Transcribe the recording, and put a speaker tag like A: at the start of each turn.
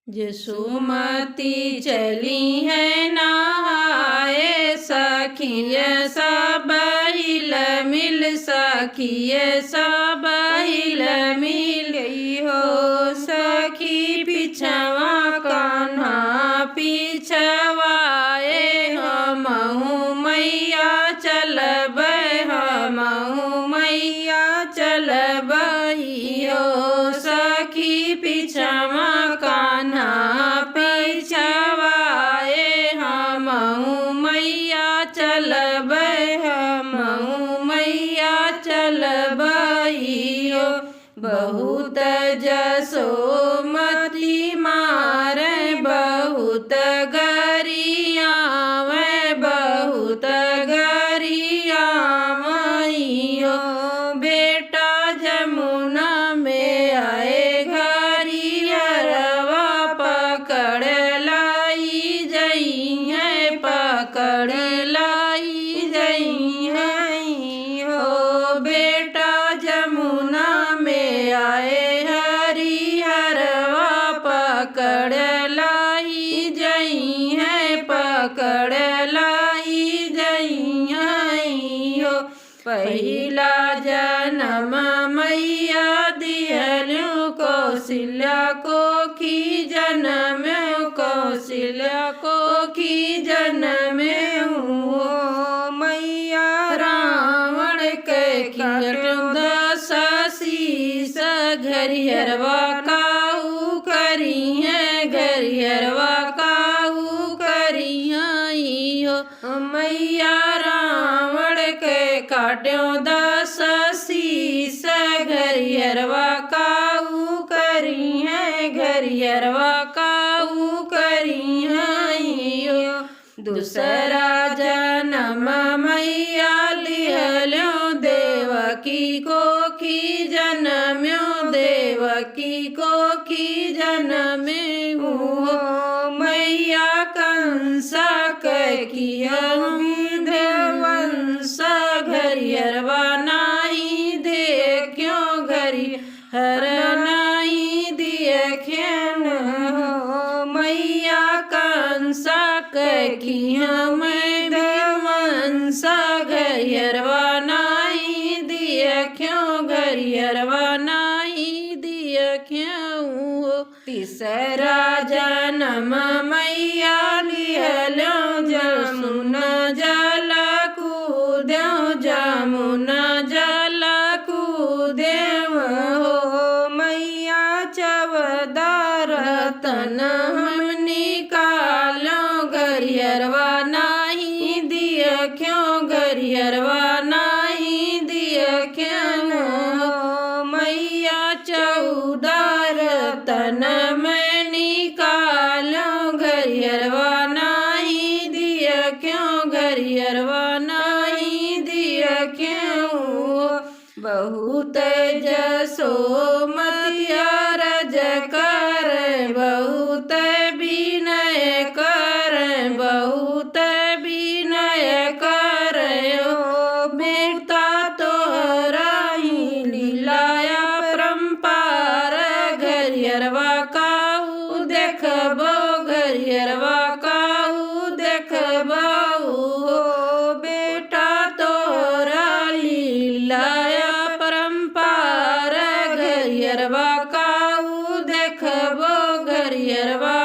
A: जसुमती चली है नहाए, सखिय सब हिल मिल सखिय सब हिल मिल हो। सखी पिछवा कान्हा पिछवाए, हमहु मैया चलब हमहु मैया चलब हो। सखी पिछवा कान्हा पिछवाए, हमहु मैया चलब हमहु मैया चलब हो। बहुत जसोमती मारे बहुत गरियावे बहुत गरियावई हो। बेटा जमुना में आए घरियरवा, पकड़ लाई जई है पकड़ लाई जई है हो। बेटा जमुना में आए हरिहरवा, पकड़ लाई जई है पकड़ लाई जई है हो। पहिला जन्म मैया दिहलु कौशल्या को की जन्म कौशल्या को की जन्म हो। मैया रावण के किंगट दस शीस, घरियरवा काऊ करी है घरियरवा काऊ करी हो। मैया रावण के काट्यो दस शीस, घरियरवा काऊ करी है घरियरवा काऊ करी हो। दूसरा जन्म मैया लिहलो देवकी को की जन्म्यो देवकी को की जन्म हो। मैया कंसा किया वंश, घरियरवा नाही देखियो घरी हर नाही देख्यन हो। मैया कंसा किया मैं वंश, घरियरवा नाही देखियो घरियरवा नाही देखियो हो। तीसरा जन्म मैया लिहलो जमुना जल कूद्यो जमुना जल कूद्यो हो। मैया 14 रतन हम निकालो, घरियरवा नाही देखियो घरियरवा नाही देखियन हो। मैया 14 रतन में निकालो, घरियरवा नाही देखियो घरियरवा नाही देखियो हो। बहुत जसोमती अरज कर बहुत विनय कर बहुत विनय कर हो। बेटा तोहरा ही लीलाया परम्पार, घरियरवा काऊ देखबो घरियरवा काऊ देखबो हो। बेटा तोहरा लीलाया परम्पार, घरियरवा काऊ देखबो घरियरवा